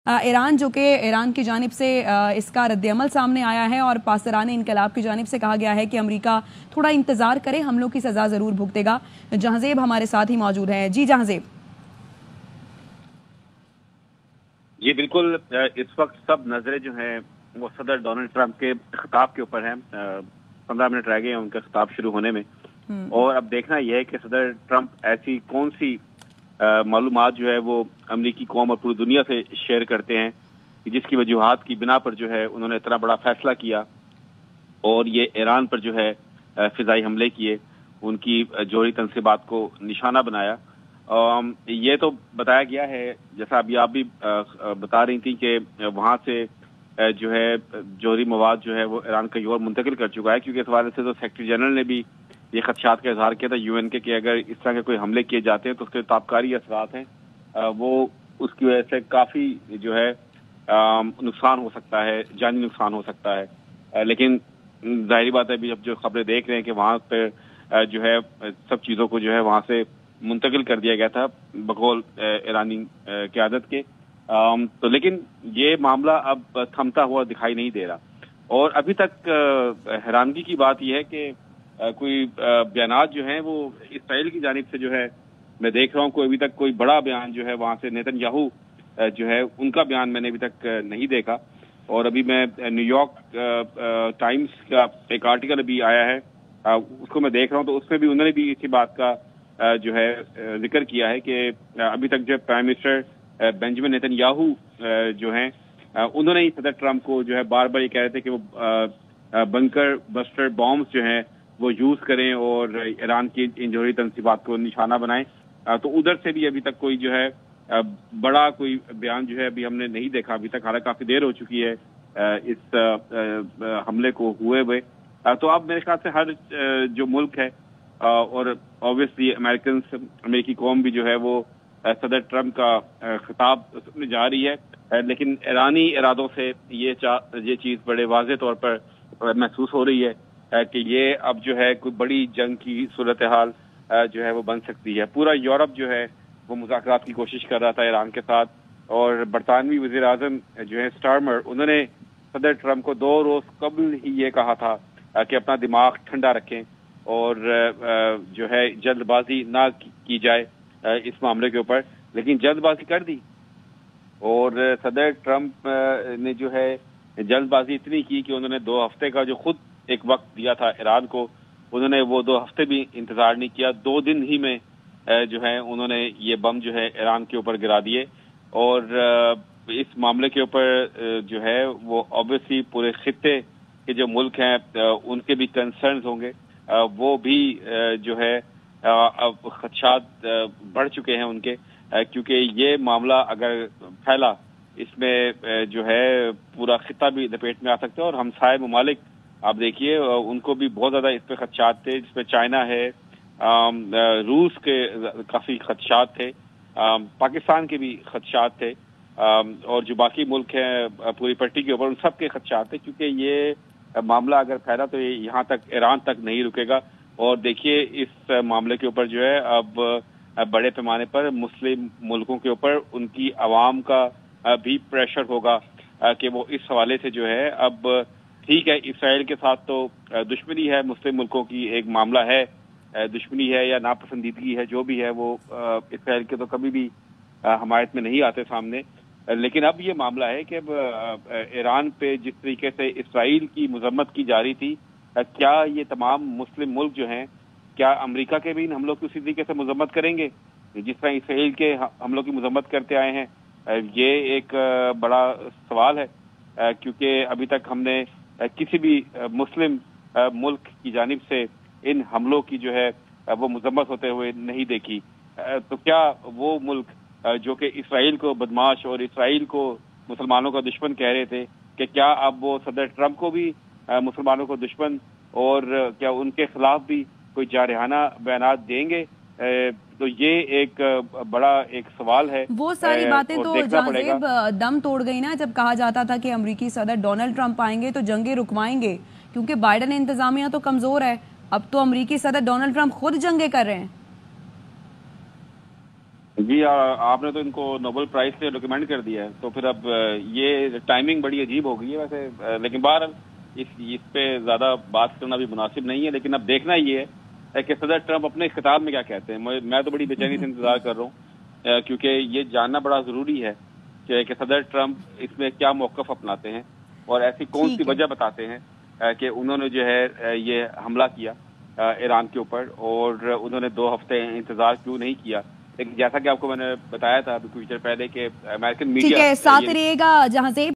ایران جو کہ ایران کی جانب سے اس کا رد عمل سامنے آیا ہے اور پاسداران انقلاب کی جانب سے کہا گیا ہے کہ امریکہ تھوڑا انتظار کرے، حملوں کی سزا ضرور بھگتے گا۔ جہانزیب ہمارے ساتھ ہی موجود ہیں۔ جی جہانزیب۔ جی بالکل، اس وقت سب نظریں جو ہیں وہ صدر ڈونلڈ ٹرمپ کے خطاب کے اوپر ہیں۔ 15 منٹ رہ گئے ہیں ان کا خطاب شروع ہونے میں، اور اب دیکھنا یہ ہے کہ صدر ٹرمپ ایسی کون سی معلومات جو ہے وہ امریکی قوم اور پوری دنیا سے شیئر کرتے ہیں جس کی وجوہات کی بنا پر جو ہے انہوں نے اتنا بڑا فیصلہ کیا اور یہ ایران پر جو ہے فضائی حملے کیے، ان کی جوہری تنصیبات کو نشانہ بنایا۔ یہ تو بتایا گیا ہے، جیسا ابھی آپ بھی بتا رہی تھی کہ وہاں سے جو ہے جوہری مواد جو ہے وہ ایران کہیں اور منتقل کر چکا ہے، کیونکہ اس حوالے سے تو سیکرٹری جنرل نے بھی یہ خدشات کا اظہار کیا تھا UN کے کہ اگر اس طرح کے کوئی حملے کیے جاتے ہیں تو اس کے تابکاری اثرات ہیں وہ اس کی وجہ سے کافی جو ہے نقصان ہو سکتا ہے، جانی نقصان ہو سکتا ہے۔ لیکن ظاہری بات ہے ابھی اب جو خبریں دیکھ رہے ہیں کہ وہاں پہ جو ہے سب چیزوں کو جو ہے وہاں سے منتقل کر دیا گیا تھا بقول ایرانی قیادت کے، تو لیکن یہ معاملہ اب تھمتا ہوا دکھائی نہیں دے رہا، اور ابھی تک حیرانگی کی بات یہ ہے کہ کوئی بیانات جو ہیں وہ اسرائیل کی جانب سے جو ہے میں دیکھ رہا ہوں، کوئی ابھی تک کوئی بڑا بیان جو ہے وہاں سے نیتن یاہو جو ہے ان کا بیان میں نے ابھی تک نہیں دیکھا۔ اور ابھی میں نیو یارک ٹائمز کا ایک آرٹیکل ابھی آیا ہے اس کو میں دیکھ رہا ہوں، تو اس میں بھی انہوں نے بھی اسی بات کا جو ہے ذکر کیا ہے کہ ابھی تک جو prime minister Benjamin Nitin Yahoo جو ہیں انہوں نے ہی صدر ٹرمپ کو جو ہے بار بار یہ کہہ رہے تھے کہ وہ بنکر بسٹر بامز جو ہیں وہ یوز کریں اور ایران کی ان جوہری تنصیبات کو نشانہ بنائیں، تو ادھر سے بھی ابھی تک کوئی جو ہے بڑا کوئی بیان جو ہے ابھی ہم نے نہیں دیکھا ابھی تک، حالانکہ کافی دیر ہو چکی ہے اس حملے کو ہوئے ہوئے۔ تو اب میرے خیال سے ہر جو ملک ہے اور اوبویسلی امریکی قوم بھی جو ہے وہ صدر ٹرمپ کا خطاب سننے جا رہی ہے، لیکن ایرانی ارادوں سے یہ چیز بڑے واضح طور پر محسوس ہو رہی ہے کہ یہ اب جو ہے کوئی بڑی جنگ کی صورتحال جو ہے وہ بن سکتی ہے۔ پورا یورپ جو ہے وہ مذاکرات کی کوشش کر رہا تھا ایران کے ساتھ، اور برطانوی وزیر اعظم جو ہے سٹارمر، انہوں نے صدر ٹرمپ کو 2 روز قبل ہی یہ کہا تھا کہ اپنا دماغ ٹھنڈا رکھیں اور جو ہے جلد بازی نہ کی جائے اس معاملے کے اوپر، لیکن جلد بازی کر دی، اور صدر ٹرمپ نے جو ہے جلد بازی اتنی کی کہ انہوں نے 2 ہفتے کا جو خود ایک وقت دیا تھا ایران کو، انہوں نے وہ 2 ہفتے بھی انتظار نہیں کیا، 2 دن ہی میں جو ہے انہوں نے یہ بم جو ہے ایران کے اوپر گرا دیے، اور اس معاملے کے اوپر جو ہے وہ اوبویسلی پورے خطے کے جو ملک ہیں ان کے بھی کنسرنز ہوں گے، وہ بھی جو ہے اب خدشات بڑھ چکے ہیں ان کے، کیونکہ یہ معاملہ اگر پھیلا اس میں جو ہے پورا خطہ بھی لپیٹ میں آ سکتا ہے، اور ہمسائے ممالک آپ دیکھیے ان کو بھی بہت زیادہ اس پہ خدشات تھے، جس پہ چائنا ہے، روس کے کافی خدشات تھے، پاکستان کے بھی خدشات تھے، اور جو باقی ملک ہیں پوری پٹی کے اوپر ان سب کے خدشات تھے، کیونکہ یہ معاملہ اگر پھیلا تو یہ یہاں تک ایران تک نہیں رکے گا، اور دیکھیے اس معاملے کے اوپر جو ہے اب بڑے پیمانے پر مسلم ملکوں کے اوپر ان کی عوام کا بھی پریشر ہوگا کہ وہ اس حوالے سے جو ہے اب ٹھیک ہے اسرائیل کے ساتھ تو دشمنی ہے، مسلم ملکوں کی ایک معاملہ ہے، دشمنی ہے یا ناپسندیدگی ہے جو بھی ہے وہ اسرائیل کے تو کبھی بھی حمایت میں نہیں آتے سامنے، لیکن اب یہ معاملہ ہے کہ اب ایران پہ جس طریقے سے اسرائیل کی مذمت کی جا رہی تھی، کیا یہ تمام مسلم ملک جو ہیں کیا امریکہ کے بھی ان حملوں کی اسی طریقے سے مذمت کریں گے جس طرح اسرائیل کے حملوں کی مذمت کرتے آئے ہیں؟ یہ ایک بڑا سوال ہے، کیونکہ ابھی تک ہم نے کسی بھی مسلم ملک کی جانب سے ان حملوں کی جو ہے وہ مذمت ہوتے ہوئے نہیں دیکھی، تو کیا وہ ملک جو کہ اسرائیل کو بدماش اور اسرائیل کو مسلمانوں کا دشمن کہہ رہے تھے، کہ کیا اب وہ صدر ٹرمپ کو بھی مسلمانوں کو دشمن اور کیا ان کے خلاف بھی کوئی جارحانہ بیانات دیں گے؟ تو یہ ایک بڑا ایک سوال ہے۔ وہ ساری باتیں تو جہانزیب دم توڑ گئی نا، جب کہا جاتا تھا کہ امریکی صدر ڈونلڈ ٹرمپ آئیں گے تو جنگیں رکوائیں گے، کیونکہ بائیڈن انتظامیہ تو کمزور ہے، اب تو امریکی صدر ڈونلڈ ٹرمپ خود جنگیں کر رہے ہیں۔ جی آپ نے تو ان کو نوبل پرائز سے ریکمینڈ کر دیا ہے، تو پھر اب یہ ٹائمنگ بڑی عجیب ہو گئی ہے ویسے، لیکن بہرحال اس پہ زیادہ بات کرنا بھی مناسب نہیں ہے. لیکن اب دیکھنا یہ ہے کہ صدر ٹرمپ اپنے خطاب میں کیا کہتے ہیں. میں تو بڑی بے چینی سے انتظار کر رہا ہوں، کیونکہ یہ جاننا بڑا ضروری ہے کہ صدر ٹرمپ اس میں کیا موقف اپناتے ہیں اور ایسی کون سی وجہ بتاتے ہیں کہ انہوں نے جو ہے یہ حملہ کیا ایران کے اوپر، اور انہوں نے 2 ہفتے انتظار کیوں نہیں کیا. لیکن جیسا کہ آپ کو میں نے بتایا تھا ابھی کچھ دیر پہلے کہ امریکن میڈیا ٹھیک ہے، ساتھ رہیے گا جہاں سے